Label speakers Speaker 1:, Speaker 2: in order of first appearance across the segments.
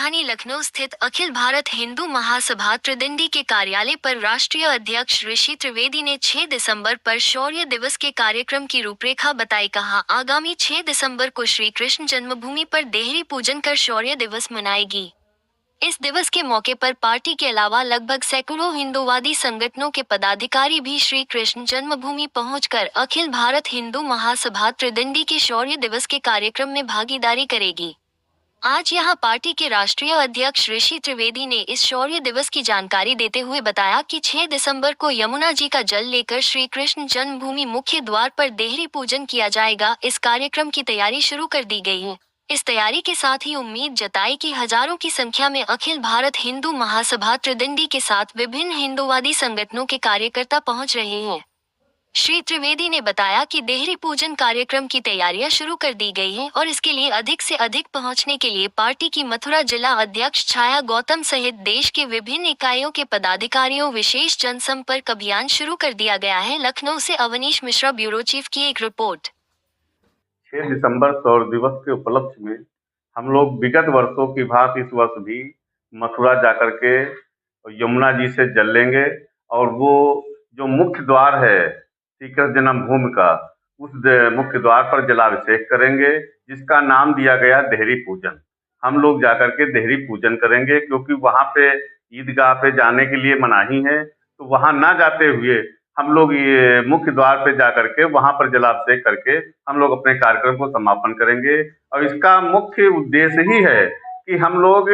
Speaker 1: राजधानी लखनऊ स्थित अखिल भारत हिंदू महासभा त्रिदंडी के कार्यालय पर राष्ट्रीय अध्यक्ष ऋषि त्रिवेदी ने 6 दिसंबर पर शौर्य दिवस के कार्यक्रम की रूपरेखा बताई। कहा, आगामी 6 दिसंबर को श्री कृष्ण जन्मभूमि पर देहरी पूजन कर शौर्य दिवस मनाएगी। इस दिवस के मौके पर पार्टी के अलावा लगभग सैकड़ों हिंदूवादी संगठनों के पदाधिकारी भी श्री कृष्ण जन्मभूमि पहुंचकर अखिल भारत हिंदू महासभा त्रिदंडी के शौर्य दिवस के कार्यक्रम में भागीदारी करेगी। आज यहां पार्टी के राष्ट्रीय अध्यक्ष ऋषि त्रिवेदी ने इस शौर्य दिवस की जानकारी देते हुए बताया कि 6 दिसंबर को यमुना जी का जल लेकर श्री कृष्ण जन्मभूमि मुख्य द्वार पर देहरी पूजन किया जाएगा। इस कार्यक्रम की तैयारी शुरू कर दी गई है। इस तैयारी के साथ ही उम्मीद जताई कि हजारों की संख्या में अखिल भारत हिंदू महासभा त्रिदंडी के साथ विभिन्न हिंदूवादी संगठनों के कार्यकर्ता पहुंच रहे हैं। श्री त्रिवेदी ने बताया कि देहरी पूजन कार्यक्रम की तैयारियां शुरू कर दी गई हैं और इसके लिए अधिक से अधिक पहुंचने के लिए पार्टी की मथुरा जिला अध्यक्ष छाया गौतम सहित देश के विभिन्न इकाइयों के पदाधिकारियों विशेष जनसंपर्क अभियान शुरू कर दिया गया है। लखनऊ से अवनीश मिश्रा, ब्यूरो चीफ की एक रिपोर्ट।
Speaker 2: 6 दिसंबर शौर्य दिवस के उपलक्ष्य में हम लोग विगत वर्षों की भांति इस वर्ष भी मथुरा जाकर के यमुना जी से जल लेंगे और वो जो मुख्य द्वार है श्री कृष्ण जन्मभूमि का, उस मुख्य द्वार पर जलाभिषेक करेंगे, जिसका नाम दिया गया देहरी पूजन। हम लोग जाकर के देहरी पूजन करेंगे, क्योंकि वहाँ पे ईदगाह पे जाने के लिए मनाही है, तो वहाँ ना जाते हुए हम लोग ये मुख्य द्वार पे जाकर के वहाँ पर जलाभिषेक करके हम लोग अपने कार्यक्रम को समापन करेंगे। और इसका मुख्य उद्देश्य ही है कि हम लोग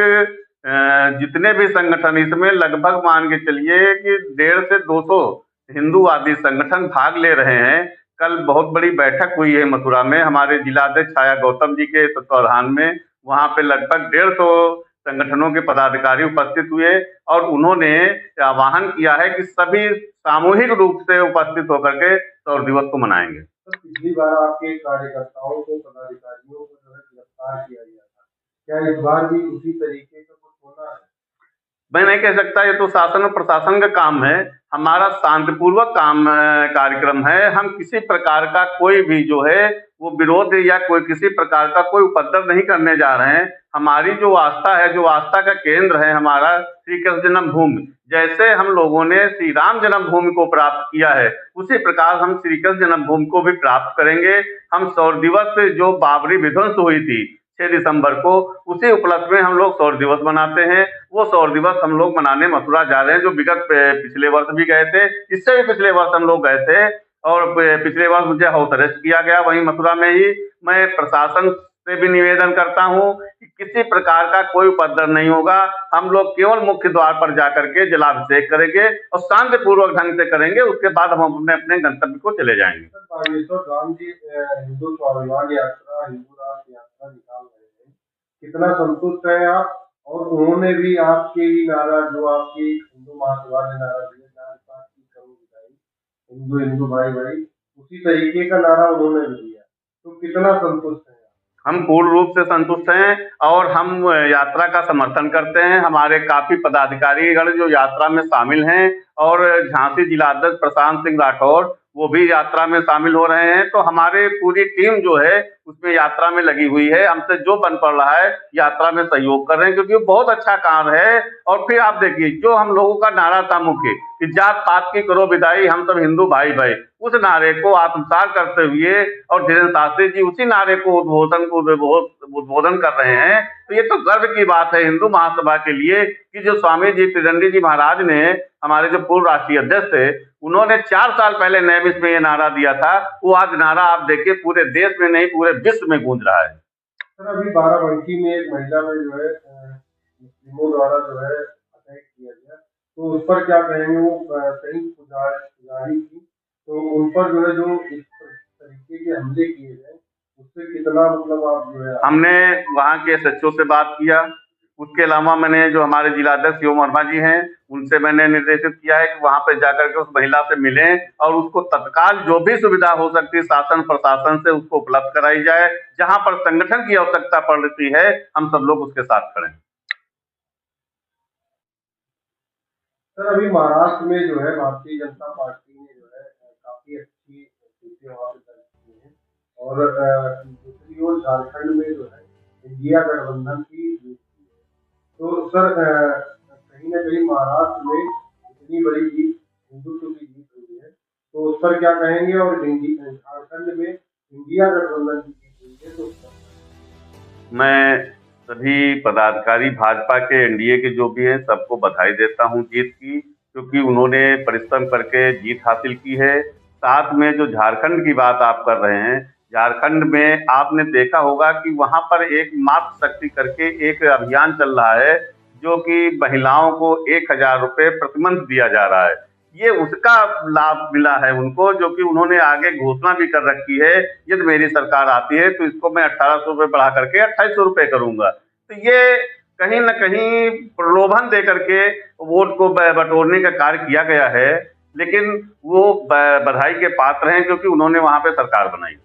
Speaker 2: जितने भी संगठन, इसमें लगभग मान के चलिए कि 150 से 200 हिंदूवादी संगठन भाग ले रहे हैं। कल बहुत बड़ी बैठक हुई है मथुरा में, हमारे जिलाध्यक्ष छाया गौतम जी के तत्वाधान में। वहाँ पे लगभग 150 संगठनों के पदाधिकारी उपस्थित हुए और उन्होंने आह्वान किया है कि सभी सामूहिक रूप से उपस्थित होकर के शौर्य दिवस को मनाएंगे।
Speaker 3: तो पिछली बार आपके कार्यकर्ताओं को, पदाधिकारियों को जो है गिरफ्तार किया गया था, क्या इस बार भी उसी तरीके का कुछ होना है?
Speaker 2: मैं नहीं कह सकता, ये तो शासन और प्रशासन का काम है। हमारा शांतिपूर्वक कार्यक्रम है। हम किसी प्रकार का कोई भी जो है वो विरोध या कोई किसी प्रकार का कोई उपद्रव नहीं करने जा रहे हैं। हमारी जो आस्था है, जो आस्था का केंद्र है हमारा श्री कृष्ण जन्मभूमि, जैसे हम लोगों ने श्री राम जन्मभूमि को प्राप्त किया है, उसी प्रकार हम श्री कृष्ण जन्मभूमि को भी प्राप्त करेंगे। हम शौर्य दिवस जो बाबरी विध्वंस हुई थी 6 दिसंबर को, उसी उपलक्ष्य में हम लोग शौर्य दिवस मनाते हैं। वो शौर्य दिवस हम लोग मनाने मथुरा जा रहे हैं, जो विगत पिछले वर्ष भी गए थे, इससे भी पिछले वर्ष हम लोग गए थे और पिछले वर्ष मुझे हाउस अरेस्ट किया गया वहीं मथुरा में ही। मैं प्रशासन से भी निवेदन करता हूं कि किसी प्रकार का कोई उपद्रव नहीं होगा। हम लोग केवल मुख्य द्वार पर जाकर के जलाभिषेक करेंगे और शांतिपूर्वक ढंग से करेंगे। उसके बाद हम अपने अपने गंतव्य को चले जाएंगे।
Speaker 3: राम जी हिंदू स्वाभिमान यात्रा, हिंदू राष्ट्र यात्रा निकाल रहे हैं, कितना संतुष्ट है आप? और उन्होंने भी आपके ही नारा, जो आपकी हिंदू महासभा ने नारा दिया, करो विदाई, हिंदू हिंदू भाई भाई, उसी तरीके का नारा उन्होंने भी दिया, तो कितना संतुष्ट है?
Speaker 2: हम पूर्ण रूप से संतुष्ट हैं और हम यात्रा का समर्थन करते हैं। हमारे काफी पदाधिकारीगण जो यात्रा में शामिल हैं और झांसी जिलाध्यक्ष प्रशांत सिंह राठौर वो भी यात्रा में शामिल हो रहे हैं। तो हमारे पूरी टीम जो है उसमें यात्रा में लगी हुई है। हमसे जो बन पड़ रहा है यात्रा में सहयोग कर रहे हैं, क्योंकि बहुत अच्छा कार्य है। और फिर आप देखिए, जो हम लोगों का नारा था मुख्य कि जात पात की करो विदाई, हम सब हिंदू भाई भाई, उस नारे को आत्मसात करते हुए और धीरेन्द्र शास्त्री जी उसी नारे को उद्बोधन कर रहे हैं। तो ये तो गर्व की बात है हिंदू महासभा के लिए कि जो स्वामी जी त्रिदंडी जी महाराज ने, हमारे जो पूर्व राष्ट्रीय अध्यक्ष थे, उन्होंने 4 साल पहले नैमिष में ये नारा दिया था। वो आज नारा आप देखिए पूरे देश में नहीं पूरे विश्व में गूंज रहा है।
Speaker 3: सर, अभी बाराबंकी में एक महिला में जो है मुस्लिमों द्वारा जो है अटैक किया गया, तो उस पर क्या कहेंगे? वो कहीं पुजारी थी, तो उन पर जो है जो इस तरीके के हमले किए गए, उससे कितना मतलब आप जो है?
Speaker 2: हमने वहाँ के SHO से बात किया। उसके अलावा मैंने जो हमारे जिलाध्यक्ष शिव वर्मा जी हैं उनसे मैंने निर्देशित किया है कि वहां पे जाकर के उस महिला से मिलें और उसको तत्काल जो भी सुविधा हो सकती है शासन प्रशासन से उसको उपलब्ध कराई जाए। जहां पर संगठन की आवश्यकता पड़ती है हम सब लोग उसके साथ खड़े हैं।
Speaker 3: सर, अभी महाराष्ट्र में जो है भारतीय जनता पार्टी ने जो है काफी अच्छी सीटें वहाँ पे दर्ज की है और दूसरी ओर झारखंड में जो है इंडिया गठबंधन की जीत की है। तो सर कहीं ना कहीं महाराष्ट्र में इतनी बड़ी जीत, हिंदुत्व की जीत हुई है, तो उस पर क्या कहेंगे? और झारखंड में इंडिया गठबंधन की जीत हुई है, तो उस पर
Speaker 2: मैं सभी पदाधिकारी भाजपा के एनडीए के जो भी हैं सबको बधाई देता हूं जीत की, क्योंकि उन्होंने परिश्रम करके जीत हासिल की है। साथ में जो झारखंड की बात आप कर रहे हैं, झारखंड में आपने देखा होगा कि वहां पर एक मातृशक्ति करके एक अभियान चल रहा है, जो कि महिलाओं को 1,000 रुपये प्रतिमंथ दिया जा रहा है। ये उसका लाभ मिला है उनको, जो कि उन्होंने आगे घोषणा भी कर रखी है, यदि मेरी सरकार आती है तो इसको मैं 1,800 रुपये बढ़ा करके 2,800 रुपये करूंगा। तो ये कहीं न कहीं प्रलोभन दे करके वोट को बटोरने का कार्य किया गया है, लेकिन वो बधाई के पात्र हैं, क्योंकि उन्होंने वहां पे सरकार बनाई।